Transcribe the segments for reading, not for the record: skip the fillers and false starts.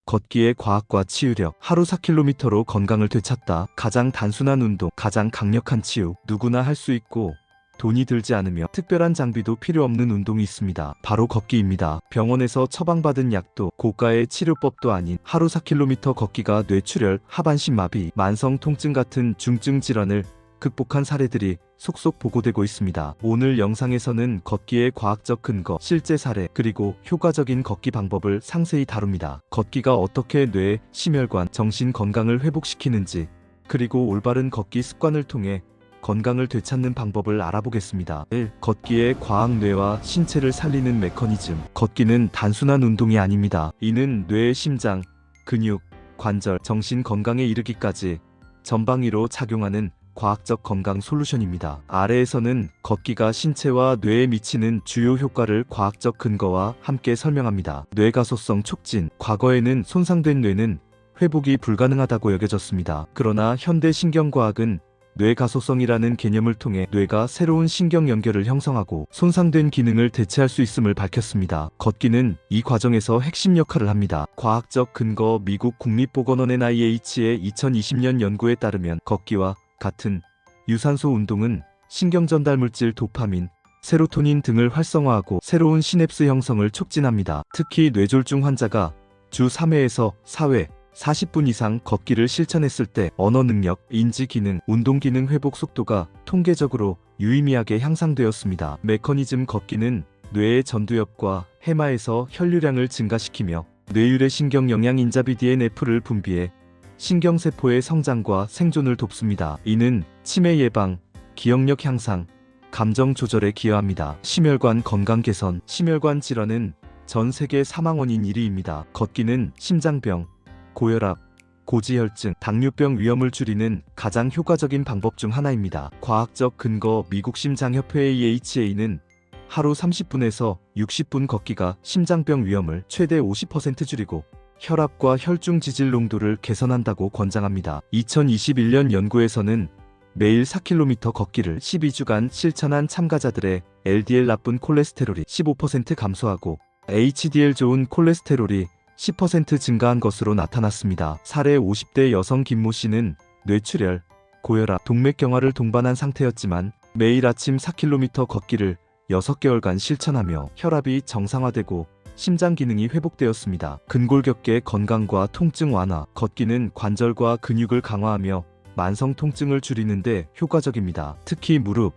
걷기의 과학과 치유력. 하루 4km로 건강을 되찾다. 가장 단순한 운동, 가장 강력한 치유. 누구나 할 수 있고 돈이 들지 않으며 특별한 장비도 필요 없는 운동이 있습니다. 바로 걷기입니다. 병원에서 처방받은 약도 고가의 치료법도 아닌 하루 4km 걷기가 뇌출혈, 하반신 마비, 만성 통증 같은 중증 질환을 극복한 사례들이 속속 보고되고 있습니다. 오늘 영상에서는 걷기의 과학적 근거, 실제 사례, 그리고 효과적인 걷기 방법을 상세히 다룹니다. 걷기가 어떻게 뇌, 심혈관, 정신 건강을 회복시키는지, 그리고 올바른 걷기 습관을 통해 건강을 되찾는 방법을 알아보겠습니다. 1. 걷기의 과학. 뇌와 신체를 살리는 메커니즘. 걷기는 단순한 운동이 아닙니다. 이는 뇌, 심장, 근육, 관절, 정신 건강에 이르기까지 전방위로 작용하는 과학적 건강 솔루션입니다. 아래에서는 걷기가 신체와 뇌에 미치는 주요 효과를 과학적 근거와 함께 설명합니다. 뇌가소성 촉진. 과거에는 손상된 뇌는 회복이 불가능하다고 여겨졌습니다. 그러나 현대 신경과학은 뇌가소성이라는 개념을 통해 뇌가 새로운 신경 연결을 형성하고 손상된 기능을 대체할 수 있음을 밝혔습니다. 걷기는 이 과정에서 핵심 역할을 합니다. 과학적 근거. 미국 국립보건원 NIH의 2020년 연구에 따르면 걷기와 같은 유산소 운동은 신경전달물질 도파민, 세로토닌 등을 활성화하고 새로운 시냅스 형성을 촉진합니다. 특히 뇌졸중 환자가 주 3회에서 4회 40분 이상 걷기를 실천했을 때 언어 능력, 인지 기능, 운동 기능 회복 속도가 통계적으로 유의미하게 향상되었습니다. 메커니즘. 걷기는 뇌의 전두엽과 해마에서 혈류량을 증가시키며 뇌율의 신경 영양 인자 BDNF를 분비해 신경세포의 성장과 생존을 돕습니다. 이는 치매 예방, 기억력 향상, 감정 조절에 기여합니다. 심혈관 건강 개선. 심혈관 질환은 전 세계 사망 원인 1위입니다. 걷기는 심장병, 고혈압, 고지혈증, 당뇨병 위험을 줄이는 가장 효과적인 방법 중 하나입니다. 과학적 근거. 미국 심장협회 AHA는 하루 30분에서 60분 걷기가 심장병 위험을 최대 50% 줄이고 혈압과 혈중 지질 농도를 개선한다고 권장합니다. 2021년 연구에서는 매일 4km 걷기를 12주간 실천한 참가자들의 LDL 나쁜 콜레스테롤이 15% 감소하고 HDL 좋은 콜레스테롤이 10% 증가한 것으로 나타났습니다. 사례. 50대 여성 김모 씨는 뇌출혈, 고혈압, 동맥경화를 동반한 상태였지만 매일 아침 4km 걷기를 6개월간 실천하며 혈압이 정상화되고 심장 기능이 회복되었습니다. 근골격계 건강과 통증 완화. 걷기는 관절과 근육을 강화하며 만성 통증을 줄이는데 효과적입니다. 특히 무릎,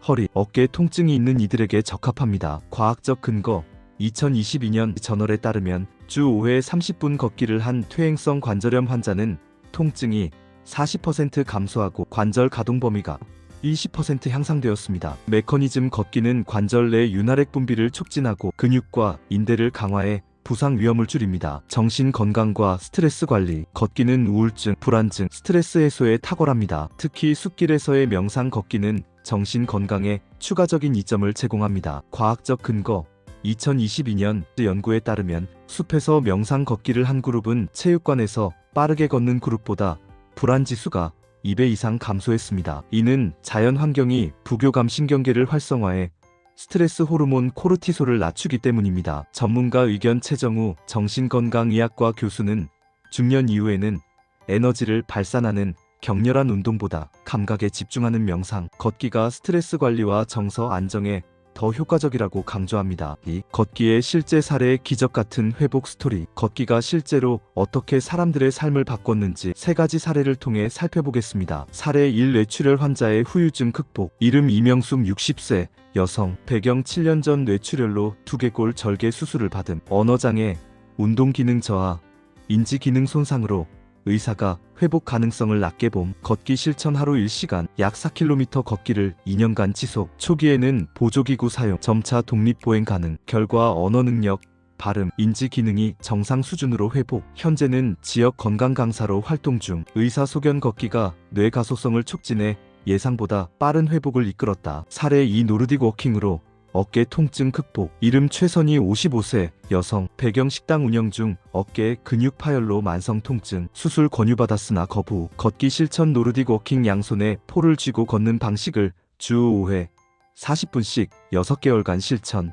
허리, 어깨 통증이 있는 이들에게 적합합니다. 과학적 근거. 2022년 저널에 따르면 주 5회 30분 걷기를 한 퇴행성 관절염 환자는 통증이 40% 감소하고 관절 가동 범위가 20% 향상되었습니다. 메커니즘. 걷기는 관절 내 윤활액 분비를 촉진하고 근육과 인대를 강화해 부상 위험을 줄입니다. 정신 건강과 스트레스 관리. 걷기는 우울증, 불안증, 스트레스 해소에 탁월합니다. 특히 숲길에서의 명상 걷기는 정신 건강에 추가적인 이점을 제공합니다. 과학적 근거. 2022년 연구에 따르면 숲에서 명상 걷기를 한 그룹은 체육관에서 빠르게 걷는 그룹보다 불안지수가 2배 이상 감소했습니다. 이는 자연 환경이 부교감 신경계를 활성화해 스트레스 호르몬 코르티솔을 낮추기 때문입니다. 전문가 의견. 최정우 정신건강의학과 교수는 중년 이후에는 에너지를 발산하는 격렬한 운동보다 감각에 집중하는 명상, 걷기가 스트레스 관리와 정서 안정에 더 효과적이라고 강조합니다. 2. 걷기의 실제 사례. 기적 같은 회복 스토리. 걷기가 실제로 어떻게 사람들의 삶을 바꿨는지 3가지 사례를 통해 살펴보겠습니다. 사례 1. 뇌출혈 환자의 후유증 극복. 이름 이명숙 60세 여성. 배경 7년 전 뇌출혈로 두개골 절개 수술을 받음. 언어장애, 운동기능 저하, 인지기능 손상으로 의사가 회복 가능성을 낮게 봄. 걷기 실천. 하루 1시간 약 4km 걷기를 2년간 지속. 초기에는 보조기구 사용, 점차 독립보행 가능. 결과 언어 능력, 발음, 인지 기능이 정상 수준으로 회복. 현재는 지역 건강 강사로 활동 중. 의사 소견. 걷기가 뇌 가소성을 촉진해 예상보다 빠른 회복을 이끌었다. 사례 2. 노르딕 워킹으로 어깨 통증 극복. 이름 최선희 55세 여성. 배경 식당 운영 중 어깨 근육 파열로 만성 통증. 수술 권유받았으나 거부. 걷기 실천. 노르딕 워킹. 양손에 폴을 쥐고 걷는 방식을 주 5회 40분씩 6개월간 실천.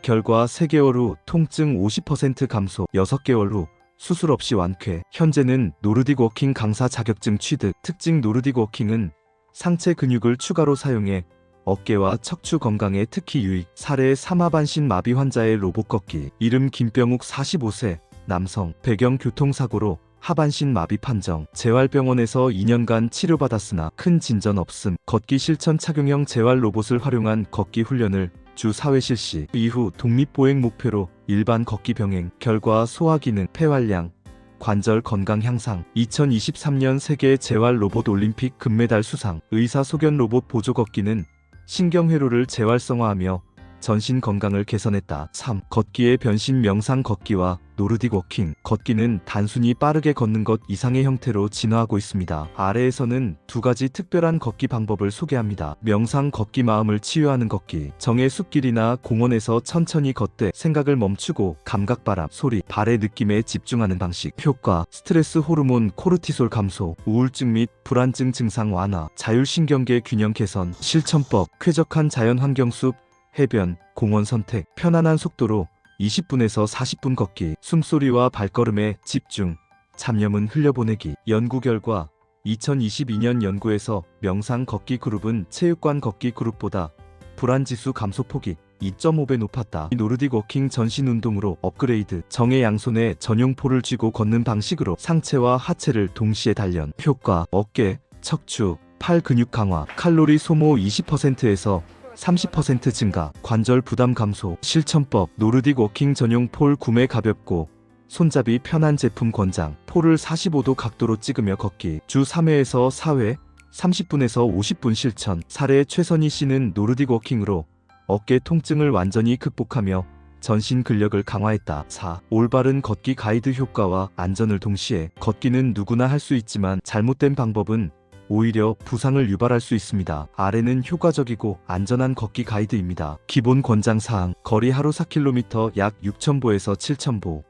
결과 3개월 후 통증 50% 감소, 6개월 후 수술 없이 완쾌. 현재는 노르딕 워킹 강사 자격증 취득. 특징 노르딕 워킹은 상체 근육을 추가로 사용해 어깨와 척추 건강에 특히 유익. 사례 사마반신 마비 환자의 로봇 걷기. 이름 김병욱 45세 남성. 배경 교통사고로 하반신 마비 판정. 재활병원에서 2년간 치료받았으나 큰 진전 없음. 걷기 실천 착용형 재활 로봇을 활용한 걷기 훈련을 주 4회 실시. 이후 독립보행 목표로 일반 걷기 병행. 결과 소화기능, 폐활량, 관절 건강 향상. 2023년 세계 재활 로봇 올림픽 금메달 수상. 의사 소견 로봇 보조 걷기는 신경회로를 재활성화하며 전신 건강을 개선했다. 3. 걷기의 변신. 명상 걷기와 노르딕 워킹. 걷기는 단순히 빠르게 걷는 것 이상의 형태로 진화하고 있습니다. 아래에서는 두 가지 특별한 걷기 방법을 소개합니다. 명상 걷기. 마음을 치유하는 걷기. 정의 숲길이나 공원에서 천천히 걷되 생각을 멈추고 감각, 바람, 소리, 발의 느낌에 집중하는 방식. 효과. 스트레스 호르몬 코르티솔 감소, 우울증 및 불안증 증상 완화, 자율신경계 균형 개선. 실천법. 쾌적한 자연환경 숲, 해변, 공원 선택. 편안한 속도로 20분에서 40분 걷기. 숨소리와 발걸음에 집중. 잡념은 흘려보내기. 연구 결과 2022년 연구에서 명상 걷기 그룹은 체육관 걷기 그룹보다 불안지수 감소폭이 2.5배 높았다. 노르딕 워킹 전신 운동으로 업그레이드. 정의 양손에 전용포를 쥐고 걷는 방식으로 상체와 하체를 동시에 단련. 효과. 어깨, 척추, 팔 근육 강화. 칼로리 소모 20%에서 30% 증가. 관절 부담 감소. 실천법. 노르딕 워킹 전용 폴 구매. 가볍고 손잡이 편한 제품 권장. 폴을 45도 각도로 찍으며 걷기. 주 3회에서 4회 30분에서 50분 실천. 사례 최선희 씨는 노르딕 워킹으로 어깨 통증을 완전히 극복하며 전신 근력을 강화했다. 4. 올바른 걷기 가이드. 효과와 안전을 동시에. 걷기는 누구나 할 수 있지만 잘못된 방법은 오히려 부상을 유발할 수 있습니다. 아래는 효과적이고 안전한 걷기 가이드입니다. 기본 권장사항. 거리 하루 4km 약 6,000보에서 7,000보.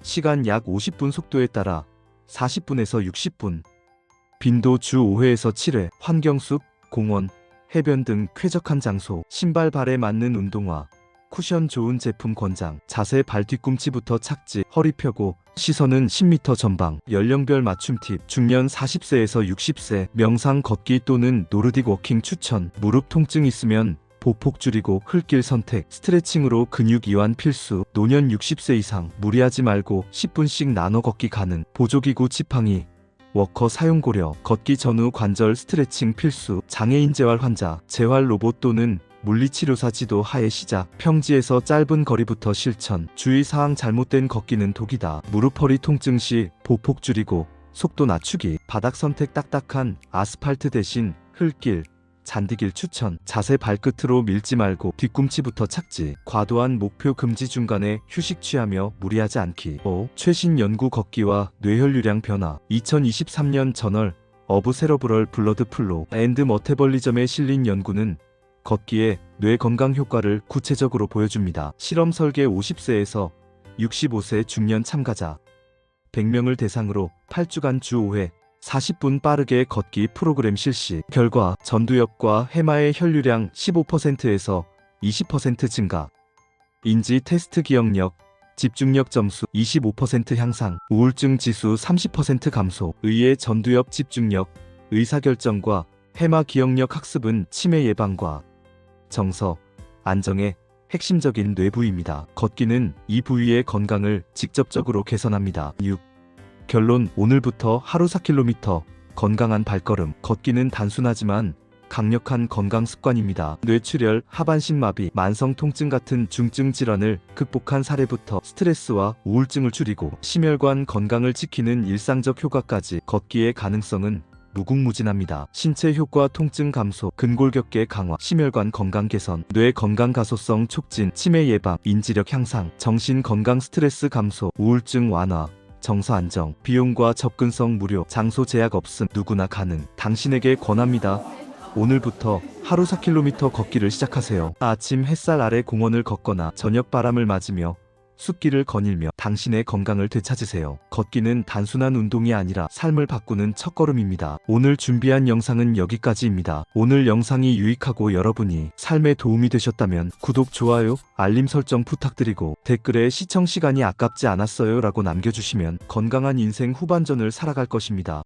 시간 약 50분. 속도에 따라 40분에서 60분. 빈도 주 5회에서 7회. 환경숲, 공원, 해변 등 쾌적한 장소. 신발 발에 맞는 운동화, 쿠션 좋은 제품 권장. 자세. 발 뒤꿈치부터 착지. 허리 펴고 시선은 10m 전방. 연령별 맞춤 팁. 중년 40세에서 60세. 명상 걷기 또는 노르딕 워킹 추천. 무릎 통증 있으면 보폭 줄이고 흙길 선택. 스트레칭으로 근육 이완 필수. 노년 60세 이상. 무리하지 말고 10분씩 나눠 걷기 가능. 보조기구 지팡이, 워커 사용 고려. 걷기 전후 관절 스트레칭 필수. 장애인 재활 환자. 재활 로봇 또는 물리치료사 지도 하에 시작. 평지에서 짧은 거리부터 실천. 주의사항. 잘못된 걷기는 독이다. 무릎 허리 통증 시 보폭 줄이고 속도 낮추기. 바닥 선택. 딱딱한 아스팔트 대신 흙길, 잔디길 추천. 자세. 발끝으로 밀지 말고 뒤꿈치부터 착지. 과도한 목표 금지. 중간에 휴식 취하며 무리하지 않기. 5. 최신 연구. 걷기와 뇌혈류량 변화. 2023년 저널 어브 세러브럴 블러드 플로 앤드 머테벌리즘에 실린 연구는 걷기의 뇌 건강 효과를 구체적으로 보여줍니다. 실험 설계. 50세에서 65세 중년 참가자 100명을 대상으로 8주간 주 5회 40분 빠르게 걷기 프로그램 실시. 결과 전두엽과 해마의 혈류량 15%에서 20% 증가. 인지 테스트. 기억력, 집중력 점수 25% 향상. 우울증 지수 30% 감소. 의의 전두엽 집중력, 의사결정과 해마 기억력 학습은 치매 예방과 정서, 안정의 핵심적인 뇌부위입니다. 걷기는 이 부위의 건강을 직접적으로 개선합니다. 6. 결론. 오늘부터 하루 4km 건강한 발걸음. 걷기는 단순하지만 강력한 건강 습관입니다. 뇌출혈, 하반신 마비, 만성 통증 같은 중증 질환을 극복한 사례부터 스트레스와 우울증을 줄이고 심혈관 건강을 지키는 일상적 효과까지 걷기의 가능성은 무궁무진합니다. 신체 효과. 통증 감소, 근골격계 강화, 심혈관 건강 개선, 뇌 건강 가소성 촉진, 치매 예방, 인지력 향상, 정신 건강, 스트레스 감소, 우울증 완화, 정서 안정. 비용과 접근성 무료, 장소 제약 없음, 누구나 가능. 당신에게 권합니다. 오늘부터 하루 4km 걷기를 시작하세요. 아침 햇살 아래 공원을 걷거나 저녁 바람을 맞으며 숲길을 거닐며 당신의 건강을 되찾으세요. 걷기는 단순한 운동이 아니라 삶을 바꾸는 첫걸음입니다. 오늘 준비한 영상은 여기까지입니다. 오늘 영상이 유익하고 여러분이 삶에 도움이 되셨다면 구독, 좋아요, 알림 설정 부탁드리고 댓글에 시청 시간이 아깝지 않았어요 라고 남겨주시면 건강한 인생 후반전을 살아갈 것입니다.